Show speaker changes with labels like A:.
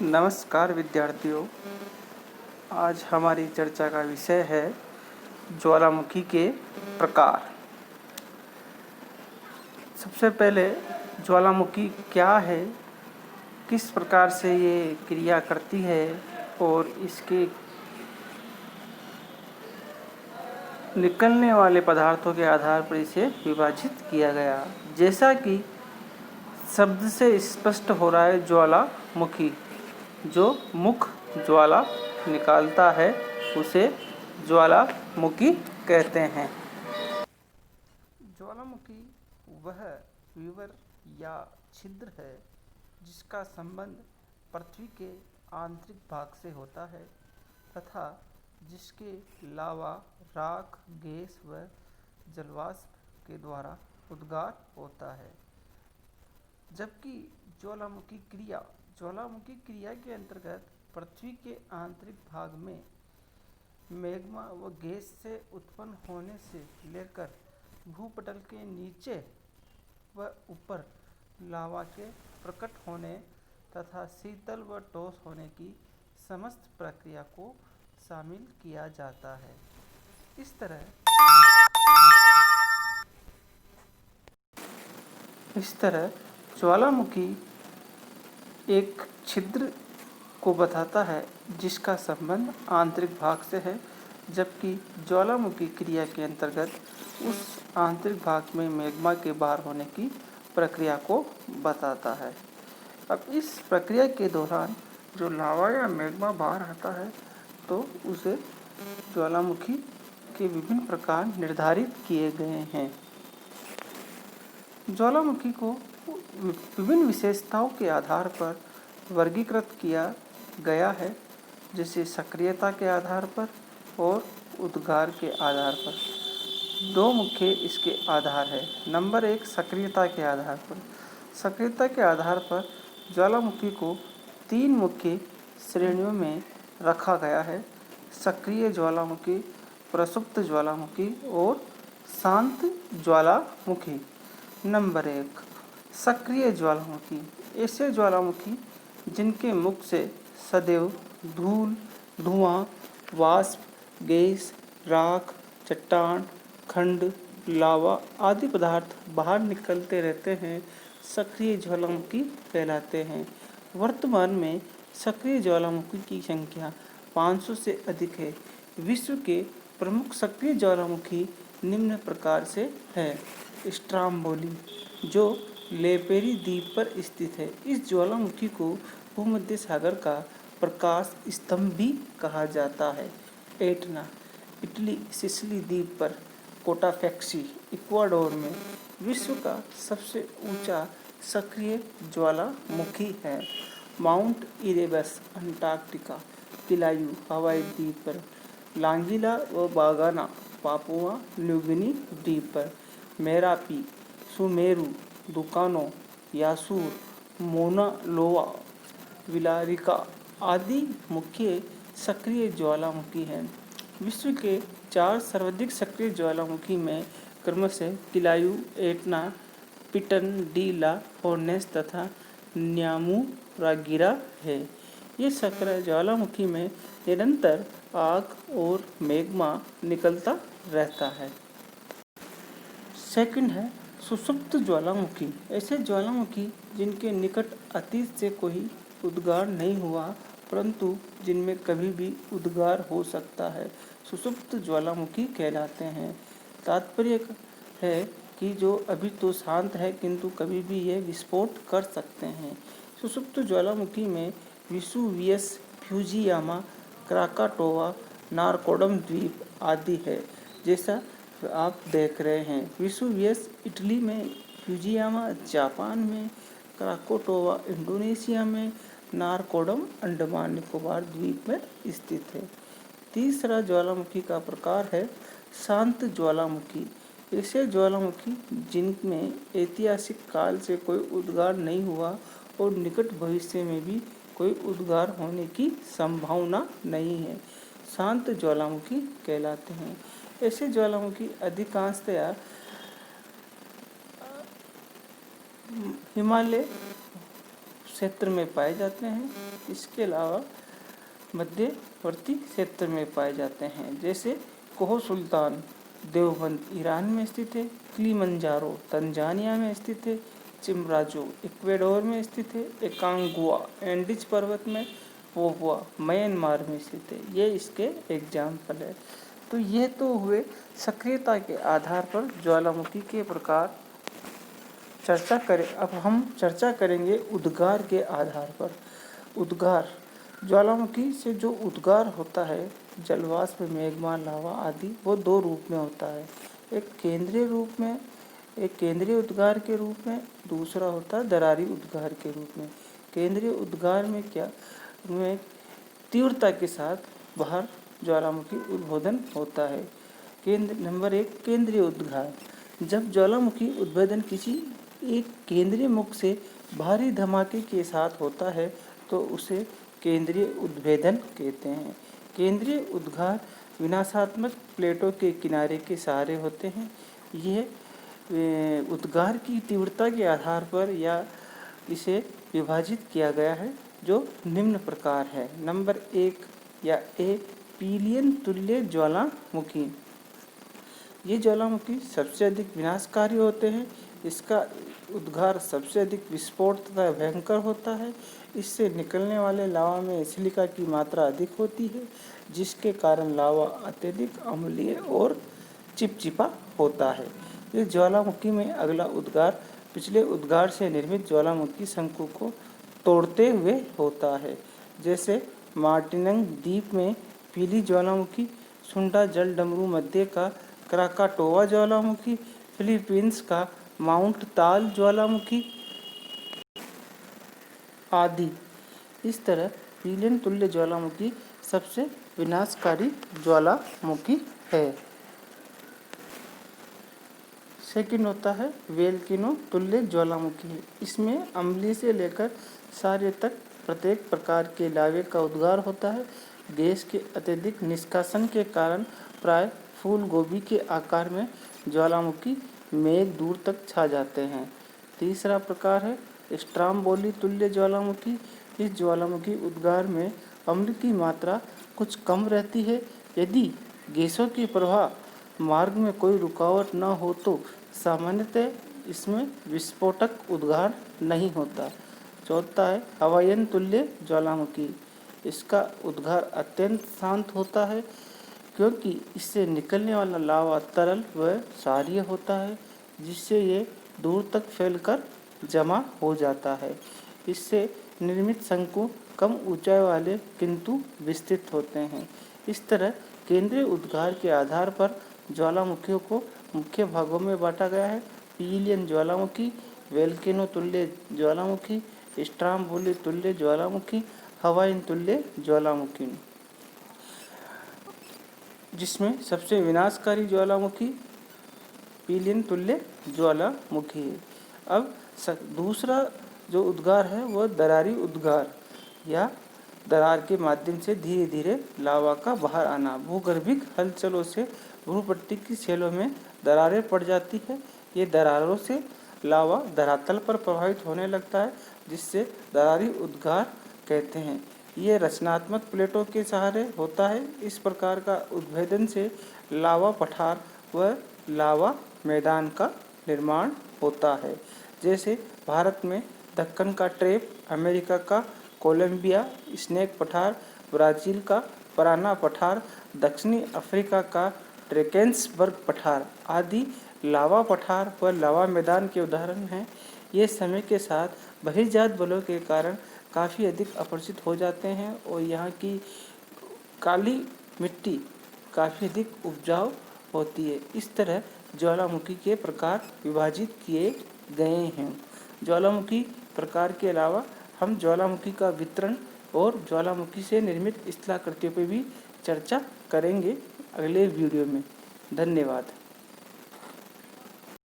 A: नमस्कार विद्यार्थियों। आज हमारी चर्चा का विषय है ज्वालामुखी के प्रकार। सबसे पहले ज्वालामुखी क्या है, किस प्रकार से ये क्रिया करती है और इसके निकलने वाले पदार्थों के आधार पर इसे विभाजित किया गया। जैसा कि शब्द से स्पष्ट हो रहा है, ज्वालामुखी जो मुख ज्वाला निकालता है उसे ज्वालामुखी कहते हैं। ज्वालामुखी वह विवर या छिद्र है जिसका संबंध पृथ्वी के आंतरिक भाग से होता है तथा जिसके लावा, राख, गैस व जलवाष्प के द्वारा उद्गार होता है। जबकि ज्वालामुखी क्रिया के अंतर्गत पृथ्वी के आंतरिक भाग में मैग्मा व गैस से उत्पन्न होने से लेकर भूपटल के नीचे व ऊपर लावा के प्रकट होने तथा शीतल व ठोस होने की समस्त प्रक्रिया को शामिल किया जाता है। इस तरह ज्वालामुखी एक छिद्र को बताता है जिसका संबंध आंतरिक भाग से है, जबकि ज्वालामुखी क्रिया के अंतर्गत उस आंतरिक भाग में मैग्मा के बाहर होने की प्रक्रिया को बताता है। अब इस प्रक्रिया के दौरान जो लावा या मैग्मा बाहर आता है तो उसे ज्वालामुखी के विभिन्न प्रकार निर्धारित किए गए हैं। ज्वालामुखी को विभिन्न विशेषताओं के आधार पर वर्गीकृत किया गया है, जैसे सक्रियता के आधार पर और उद्गार के आधार पर। दो मुख्य इसके आधार है। नंबर 1, सक्रियता के आधार पर। सक्रियता के आधार पर ज्वालामुखी को 3 मुख्य श्रेणियों में रखा गया है: सक्रिय ज्वालामुखी, प्रसुप्त ज्वालामुखी और शांत ज्वालामुखी। नंबर 1, सक्रिय ज्वालामुखी। ऐसे ज्वालामुखी जिनके मुख से सदैव धूल, धुआं, वाष्प, गैस, राख, चट्टान, खंड, लावा आदि पदार्थ बाहर निकलते रहते हैं, सक्रिय ज्वालामुखी कहलाते हैं। वर्तमान में सक्रिय ज्वालामुखी की संख्या 500 से अधिक है। विश्व के प्रमुख सक्रिय ज्वालामुखी निम्न प्रकार से है: स्ट्रोम्बोली, जो लेपेरी द्वीप पर स्थित है। इस ज्वालामुखी को भूमध्य सागर का प्रकाश स्तंभ भी कहा जाता है। एटना, इटली सिसिली द्वीप पर। कोटाफेक्सी, इक्वाडोर में विश्व का सबसे ऊंचा सक्रिय ज्वालामुखी है। Mount Erebus, Antarctica. किलायू, हवाई द्वीप पर। लांगीला व बागाना, पापुआ न्यूगिनी द्वीप पर। मेरापी, सुमेरु, दुकानो, यासूर, मोना लोआ, विलारिका आदि मुख्य सक्रिय ज्वालामुखी हैं। विश्व के 4 सर्वाधिक सक्रिय ज्वालामुखी में क्रमशः किलायू, एटना, पिटन डी ला फोर्नेस तथा न्यामुरागिरा है। ये सक्रिय ज्वालामुखी में निरंतर आग और मैग्मा निकलता रहता है। सेकंड है सुषुप्त ज्वालामुखी। ऐसे ज्वालामुखी जिनके निकट अतीत से कोई उद्गार नहीं हुआ परंतु जिनमें कभी भी उद्गार हो सकता है, सुषुप्त ज्वालामुखी कहलाते हैं। तात्पर्य है कि जो अभी तो शांत है किंतु कभी भी यह विस्फोट कर सकते हैं। सुषुप्त ज्वालामुखी में वेसुवियस, फ्यूजियामा, क्राकाटोवा, नारकोडम द्वीप आदि है, जैसा आप देख रहे हैं। वेसुवियस इटली में, फ्यूजियामा जापान में, क्राकाटोवा इंडोनेशिया में, नारकोडम अंडमान निकोबार द्वीप में स्थित है। तीसरा ज्वालामुखी का प्रकार है शांत ज्वालामुखी। ऐसे ज्वालामुखी जिनमें ऐतिहासिक काल से कोई उद्गार नहीं हुआ और निकट भविष्य में भी कोई उद्गार होने की संभावना नहीं है, शांत ज्वालामुखी कहलाते हैं। ऐसे ज्वालामुखी अधिकांशतया हिमालय क्षेत्र में पाए जाते हैं। इसके अलावा मध्यवर्ती क्षेत्र में पाए जाते हैं, जैसे कोह सुल्तान देवबंद ईरान में स्थित है, किलिमंजारो तंजानिया में स्थित है, चिमराजो इक्वेडोर में स्थित है, एकांगुआ एंडीज पर्वत में, पोपुआ म्यांमार में स्थित है। ये इसके एग्जाम्पल है। तो ये तो हुए सक्रियता के आधार पर ज्वालामुखी के प्रकार चर्चा करें। अब हम चर्चा करेंगे उद्गार के आधार पर। उद्गार, ज्वालामुखी से जो उद्गार होता है, जलवाष्प, मेग्मा, लावा आदि, वो दो रूप में होता है। एक केंद्रीय रूप में, एक केंद्रीय उद्गार के रूप में, दूसरा होता है दरारी उद्गार के रूप में। केंद्रीय उद्गार में क्या में तीव्रता के साथ बाहर ज्वालामुखी उद्बोधन होता है। नंबर 1 केंद्रीय उद्गार। जब ज्वालामुखी उद्भेदन किसी एक केंद्रीय मुख से भारी धमाके के साथ होता है तो उसे केंद्रीय उद्भेदन कहते हैं। केंद्रीय उद्गार विनाशात्मक प्लेटों के किनारे के सहारे होते हैं। यह उद्गार की तीव्रता के आधार पर या इसे विभाजित किया गया है, जो निम्न प्रकार है। नंबर 1 या ए, पीलियन तुल्य ज्वालामुखी। ये ज्वालामुखी सबसे अधिक विनाशकारी होते हैं। इसका उद्गार सबसे अधिक विस्फोट तथा भयंकर होता है। इससे निकलने वाले लावा में सिलिका की मात्रा अधिक होती है, जिसके कारण लावा अत्यधिक अम्लीय और चिपचिपा होता है। इस ज्वालामुखी में अगला उद्गार पिछले उद्गार से निर्मित ज्वालामुखी शंकु को तोड़ते हुए होता है, जैसे मार्टिनंग द्वीप में पीली ज्वालामुखी, सुंडा जल डमरू मध्य का क्राकाटोवा ज्वालामुखी, फिलीपींस का माउंट ताल ज्वालामुखी आदि। इस तरह पीलियन तुल्य ज्वालामुखी सबसे विनाशकारी ज्वालामुखी है। सेकंड होता है वेल्किनो तुल्य ज्वालामुखी। इसमें अम्लीय से लेकर क्षारीय तक प्रत्येक प्रकार के लावे का उद्गार होता है। गैस के अत्यधिक निष्कासन के कारण प्राय फूल गोभी के आकार में ज्वालामुखी मेघ दूर तक छा जाते हैं। तीसरा प्रकार है स्ट्राम्बोली तुल्य ज्वालामुखी। इस ज्वालामुखी उद्गार में अम्ल की मात्रा कुछ कम रहती है। यदि गैसों की प्रवाह मार्ग में कोई रुकावट न हो तो सामान्यतः इसमें विस्फोटक उद्गार नहीं होता। चौथा है हवाईयन तुल्य ज्वालामुखी। इसका उद्गार अत्यंत शांत होता है, क्योंकि इससे निकलने वाला लावा तरल व क्षारीय होता है, जिससे ये दूर तक फैलकर जमा हो जाता है। इससे निर्मित शंकु कम ऊंचाई वाले किंतु विस्तृत होते हैं। इस तरह केंद्रीय उद्गार के आधार पर ज्वालामुखियों को मुख्य भागों में बांटा गया है। पीलियन ज्वालामुखी, वेल्केनो तुल्य ज्वालामुखी, स्ट्राम्बोली तुल्य ज्वालामुखी, हवाईयन तुल्य ज्वालामुखी, जिसमें सबसे विनाशकारी ज्वालामुखी पीलियन तुल्य ज्वालामुखी है। अब दूसरा जो उद्गार है वह दरारी उद्गार या दरार के माध्यम से धीरे धीरे लावा का बाहर आना। भूगर्भिक हलचलों से भूपट्टी की सेलों में दरारें पड़ जाती है। ये दरारों से लावा धरातल पर प्रभावित होने लगता है, जिससे दरारी उद्गार कहते हैं। ये रचनात्मक प्लेटों के सहारे होता है। इस प्रकार का उद्भेदन से लावा पठार व लावा मैदान का निर्माण होता है, जैसे भारत में दक्कन का ट्रेप, अमेरिका का कोलंबिया स्नेक पठार, ब्राज़ील का पराना पठार, दक्षिणी अफ्रीका का ड्रेकेंसबर्ग पठार आदि लावा पठार व लावा मैदान के उदाहरण हैं। ये समय के साथ बहिर्जात बलों के कारण काफ़ी अधिक अपरिचित हो जाते हैं और यहाँ की काली मिट्टी काफ़ी अधिक उपजाऊ होती है। इस तरह ज्वालामुखी के प्रकार विभाजित किए गए हैं। ज्वालामुखी प्रकार के अलावा हम ज्वालामुखी का वितरण और ज्वालामुखी से निर्मित स्थलाकृतियों पर भी चर्चा करेंगे अगले वीडियो में। धन्यवाद।